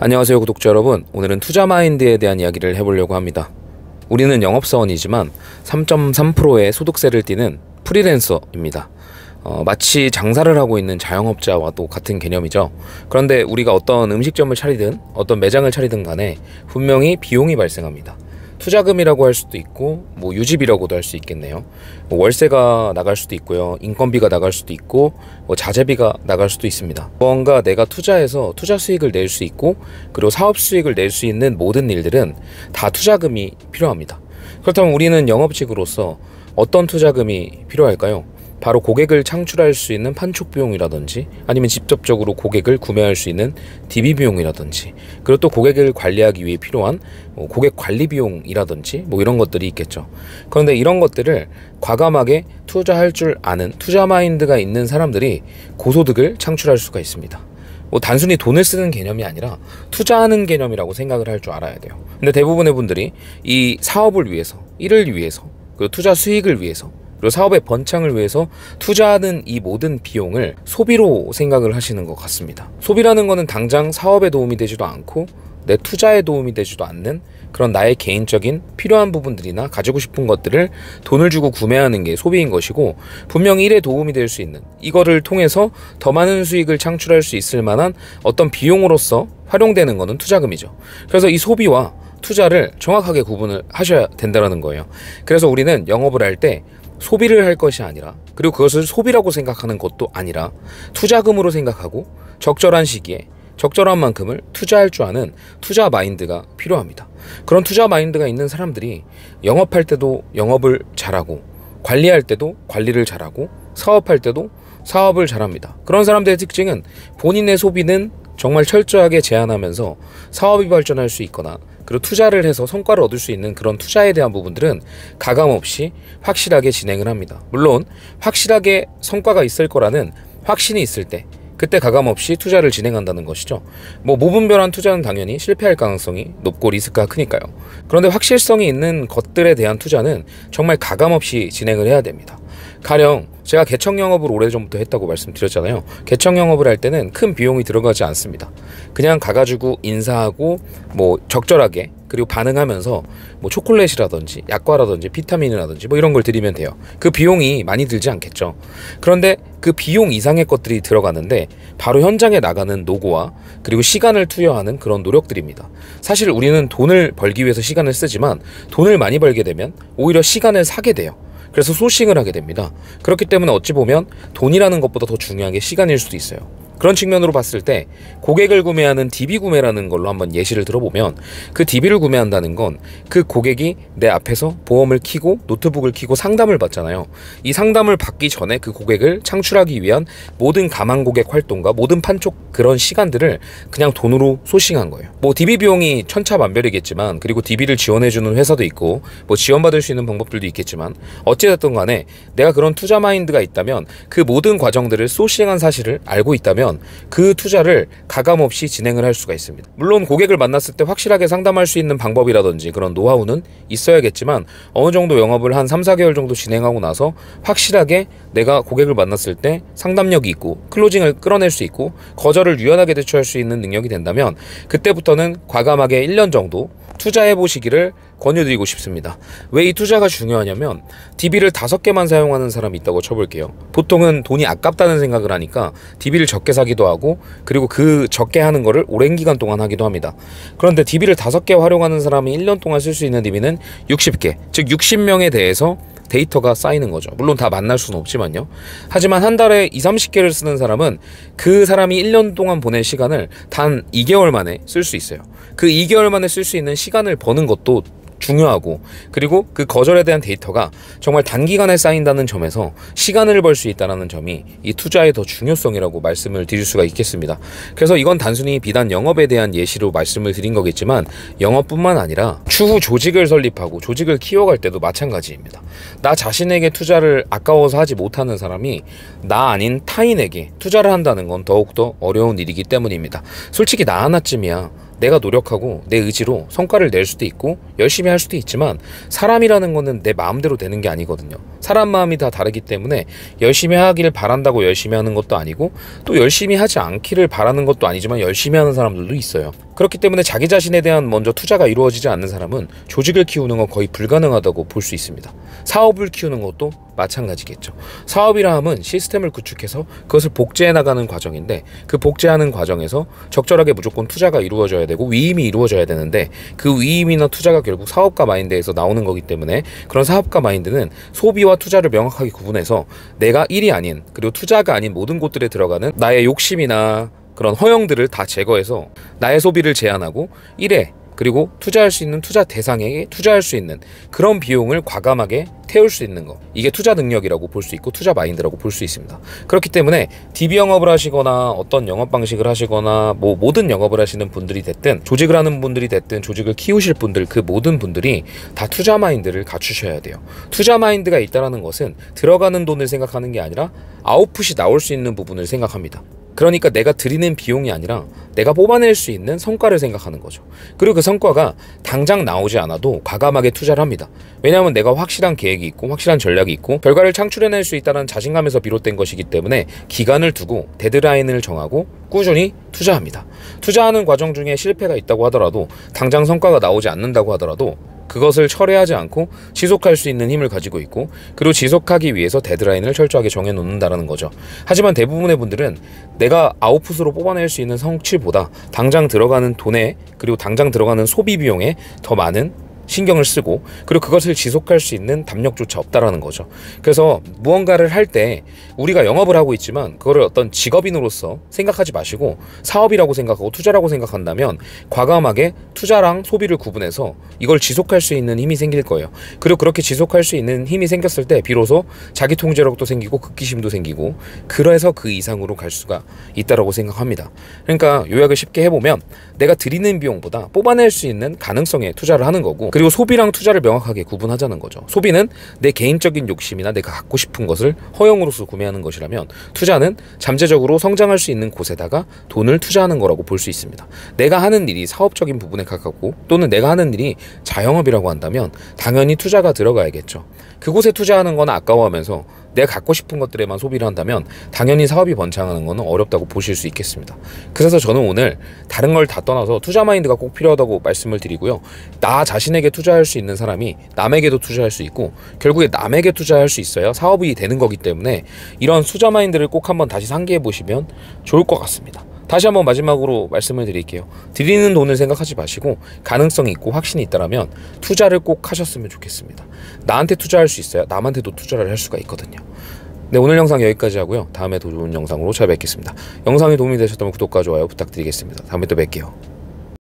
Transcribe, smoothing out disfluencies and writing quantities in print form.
안녕하세요 구독자 여러분, 오늘은 투자 마인드에 대한 이야기를 해보려고 합니다. 우리는 영업사원이지만 3.3%의 소득세를 띠는 프리랜서입니다. 마치 장사를 하고 있는 자영업자와도 같은 개념이죠. 그런데 우리가 어떤 음식점을 차리든 어떤 매장을 차리든 간에 분명히 비용이 발생합니다. 투자금이라고 할 수도 있고 유지비라고도 할 수 있겠네요. 월세가 나갈 수도 있고요, 인건비가 나갈 수도 있고 자재비가 나갈 수도 있습니다. 무언가 내가 투자해서 투자 수익을 낼 수 있고 그리고 사업 수익을 낼 수 있는 모든 일들은 다 투자금이 필요합니다. 그렇다면 우리는 영업직으로서 어떤 투자금이 필요할까요? 바로 고객을 창출할 수 있는 판촉 비용이라든지, 아니면 직접적으로 고객을 구매할 수 있는 DB 비용이라든지, 그리고 또 고객을 관리하기 위해 필요한 고객 관리 비용이라든지 이런 것들이 있겠죠. 그런데 이런 것들을 과감하게 투자할 줄 아는 투자 마인드가 있는 사람들이 고소득을 창출할 수가 있습니다. 단순히 돈을 쓰는 개념이 아니라 투자하는 개념이라고 생각을 할 줄 알아야 돼요. 근데 대부분의 분들이 이 사업을 위해서, 일을 위해서, 그리고 투자 수익을 위해서, 그리고 사업의 번창을 위해서 투자하는 이 모든 비용을 소비로 생각을 하시는 것 같습니다. 소비라는 거는 당장 사업에 도움이 되지도 않고 내 투자에 도움이 되지도 않는 그런 나의 개인적인 필요한 부분들이나 가지고 싶은 것들을 돈을 주고 구매하는 게 소비인 것이고, 분명히 일에 도움이 될 수 있는, 이거를 통해서 더 많은 수익을 창출할 수 있을 만한 어떤 비용으로서 활용되는 거는 투자금이죠. 그래서 이 소비와 투자를 정확하게 구분을 하셔야 된다는 거예요. 그래서 우리는 영업을 할 때 소비를 할 것이 아니라, 그리고 그것을 소비라고 생각하는 것도 아니라 투자금으로 생각하고 적절한 시기에 적절한 만큼을 투자할 줄 아는 투자 마인드가 필요합니다. 그런 투자 마인드가 있는 사람들이 영업할 때도 영업을 잘하고, 관리할 때도 관리를 잘하고, 사업할 때도 사업을 잘합니다. 그런 사람들의 특징은 본인의 소비는 정말 철저하게 제한하면서 사업이 발전할 수 있거나, 그리고 투자를 해서 성과를 얻을 수 있는 그런 투자에 대한 부분들은 가감없이 확실하게 진행을 합니다. 물론 확실하게 성과가 있을 거라는 확신이 있을 때, 그때 가감없이 투자를 진행한다는 것이죠. 무분별한 투자는 당연히 실패할 가능성이 높고 리스크가 크니까요. 그런데 확실성이 있는 것들에 대한 투자는 정말 가감없이 진행을 해야 됩니다. 가령 제가 개척 영업을 오래전부터 했다고 말씀드렸잖아요. 개척 영업을 할 때는 큰 비용이 들어가지 않습니다. 그냥 가가지고 인사하고 적절하게, 그리고 반응하면서 초콜릿이라든지 약과라든지 비타민이라든지 이런 걸 드리면 돼요. 그 비용이 많이 들지 않겠죠. 그런데 그 비용 이상의 것들이 들어가는데 바로 현장에 나가는 노고와 그리고 시간을 투여하는 그런 노력들입니다. 사실 우리는 돈을 벌기 위해서 시간을 쓰지만 돈을 많이 벌게 되면 오히려 시간을 사게 돼요. 그래서 소싱을 하게 됩니다. 그렇기 때문에 어찌 보면 돈이라는 것보다 더 중요한 게 시간일 수도 있어요. 그런 측면으로 봤을 때 고객을 구매하는 DB 구매라는 걸로 한번 예시를 들어보면, 그 DB를 구매한다는 건 그 고객이 내 앞에서 보험을 켜고 노트북을 켜고 상담을 받잖아요. 이 상담을 받기 전에 그 고객을 창출하기 위한 모든 가망 고객 활동과 모든 판촉 그런 시간들을 그냥 돈으로 소싱한 거예요. DB 비용이 천차만별이겠지만, 그리고 DB를 지원해주는 회사도 있고 지원받을 수 있는 방법들도 있겠지만, 어찌됐든 간에 내가 그런 투자 마인드가 있다면, 그 모든 과정들을 소싱한 사실을 알고 있다면 그 투자를 가감없이 진행을 할 수가 있습니다. 물론 고객을 만났을 때 확실하게 상담할 수 있는 방법이라든지 그런 노하우는 있어야겠지만, 어느 정도 영업을 한 3-4개월 정도 진행하고 나서 확실하게 내가 고객을 만났을 때 상담력이 있고 클로징을 끌어낼 수 있고 거절을 유연하게 대처할 수 있는 능력이 된다면, 그때부터는 과감하게 1년 정도 투자해 보시기를 권유드리고 싶습니다. 왜 이 투자가 중요하냐면, DB를 5개만 사용하는 사람이 있다고 쳐볼게요. 보통은 돈이 아깝다는 생각을 하니까 DB를 적게 사기도 하고, 그리고 그 적게 하는 거를 오랜 기간 동안 하기도 합니다. 그런데 DB를 5개 활용하는 사람이 1년 동안 쓸 수 있는 DB는 60개, 즉 60명에 대해서 데이터가 쌓이는 거죠. 물론 다 만날 수는 없지만요. 하지만 한 달에 20-30개를 쓰는 사람은 그 사람이 1년 동안 보낸 시간을 단 2개월 만에 쓸 수 있어요. 그 2개월 만에 쓸 수 있는 시간을 버는 것도 중요하고, 그리고 그 거절에 대한 데이터가 정말 단기간에 쌓인다는 점에서 시간을 벌 수 있다는 점이 이 투자의 더 중요성이라고 말씀을 드릴 수가 있겠습니다. 그래서 이건 단순히 비단 영업에 대한 예시로 말씀을 드린 거겠지만, 영업뿐만 아니라 추후 조직을 설립하고 조직을 키워갈 때도 마찬가지입니다. 나 자신에게 투자를 아까워서 하지 못하는 사람이 나 아닌 타인에게 투자를 한다는 건 더욱더 어려운 일이기 때문입니다. 솔직히 나 하나쯤이야 내가 노력하고 내 의지로 성과를 낼 수도 있고 열심히 할 수도 있지만 사람이라는 거는 내 마음대로 되는 게 아니거든요. 사람 마음이 다 다르기 때문에 열심히 하기를 바란다고 열심히 하는 것도 아니고 또 열심히 하지 않기를 바라는 것도 아니지만 열심히 하는 사람들도 있어요. 그렇기 때문에 자기 자신에 대한 먼저 투자가 이루어지지 않는 사람은 조직을 키우는 건 거의 불가능하다고 볼 수 있습니다. 사업을 키우는 것도 마찬가지겠죠. 사업이라 함은 시스템을 구축해서 그것을 복제해 나가는 과정인데 그 복제하는 과정에서 적절하게 무조건 투자가 이루어져야 되고 위임이 이루어져야 되는데 그 위임이나 투자가 결국 사업가 마인드에서 나오는 거기 때문에 그런 사업가 마인드는 소비와 투자를 명확하게 구분해서 내가 일이 아닌 그리고 투자가 아닌 모든 곳들에 들어가는 나의 욕심이나 그런 허영들을 다 제거해서 나의 소비를 제한하고 일에 그리고 투자할 수 있는 투자 대상에게 투자할 수 있는 그런 비용을 과감하게 태울 수 있는 거, 이게 투자 능력이라고 볼 수 있고 투자 마인드라고 볼 수 있습니다. 그렇기 때문에 DB 영업을 하시거나 어떤 영업 방식을 하시거나 뭐 모든 영업을 하시는 분들이 됐든 조직을 하는 분들이 됐든 조직을 키우실 분들, 그 모든 분들이 다 투자 마인드를 갖추셔야 돼요. 투자 마인드가 있다는 것은 들어가는 돈을 생각하는 게 아니라 아웃풋이 나올 수 있는 부분을 생각합니다. 그러니까 내가 들이는 비용이 아니라 내가 뽑아낼 수 있는 성과를 생각하는 거죠. 그리고 그 성과가 당장 나오지 않아도 과감하게 투자를 합니다. 왜냐하면 내가 확실한 계획이 있고 확실한 전략이 있고 결과를 창출해낼 수 있다는 자신감에서 비롯된 것이기 때문에 기간을 두고 데드라인을 정하고 꾸준히 투자합니다. 투자하는 과정 중에 실패가 있다고 하더라도 당장 성과가 나오지 않는다고 하더라도 그것을 철회하지 않고 지속할 수 있는 힘을 가지고 있고 그리고 지속하기 위해서 데드라인을 철저하게 정해놓는다는 거죠. 하지만 대부분의 분들은 내가 아웃풋으로 뽑아낼 수 있는 성취보다 당장 들어가는 돈에 그리고 당장 들어가는 소비 비용에 더 많은 신경을 쓰고 그리고 그것을 지속할 수 있는 담력조차 없다라는 거죠. 그래서 무언가를 할 때 우리가 영업을 하고 있지만 그거를 어떤 직업인으로서 생각하지 마시고 사업이라고 생각하고 투자라고 생각한다면 과감하게 투자랑 소비를 구분해서 이걸 지속할 수 있는 힘이 생길 거예요. 그리고 그렇게 지속할 수 있는 힘이 생겼을 때 비로소 자기 통제력도 생기고 극기심도 생기고 그래서 그 이상으로 갈 수가 있다라고 생각합니다. 그러니까 요약을 쉽게 해보면 내가 들이는 비용보다 뽑아낼 수 있는 가능성에 투자를 하는 거고 그리고 소비랑 투자를 명확하게 구분하자는 거죠. 소비는 내 개인적인 욕심이나 내가 갖고 싶은 것을 허용으로서 구매하는 것이라면 투자는 잠재적으로 성장할 수 있는 곳에다가 돈을 투자하는 거라고 볼 수 있습니다. 내가 하는 일이 사업적인 부분에 가깝고 또는 내가 하는 일이 자영업이라고 한다면 당연히 투자가 들어가야겠죠. 그곳에 투자하는 건 아까워하면서 내가 갖고 싶은 것들에만 소비를 한다면 당연히 사업이 번창하는 것은 어렵다고 보실 수 있겠습니다. 그래서 저는 오늘 다른 걸 다 떠나서 투자 마인드가 꼭 필요하다고 말씀을 드리고요. 나 자신에게 투자할 수 있는 사람이 남에게도 투자할 수 있고 결국에 남에게 투자할 수 있어야 사업이 되는 거기 때문에 이런 투자 마인드를 꼭 한번 다시 상기해 보시면 좋을 것 같습니다. 다시 한번 마지막으로 말씀을 드릴게요. 드리는 돈을 생각하지 마시고 가능성이 있고 확신이 있다면 투자를 꼭 하셨으면 좋겠습니다. 나한테 투자할 수 있어야 남한테도 투자를 할 수가 있거든요. 네, 오늘 영상 여기까지 하고요. 다음에 더 좋은 영상으로 찾아뵙겠습니다. 영상이 도움이 되셨다면 구독과 좋아요 부탁드리겠습니다. 다음에 또 뵐게요.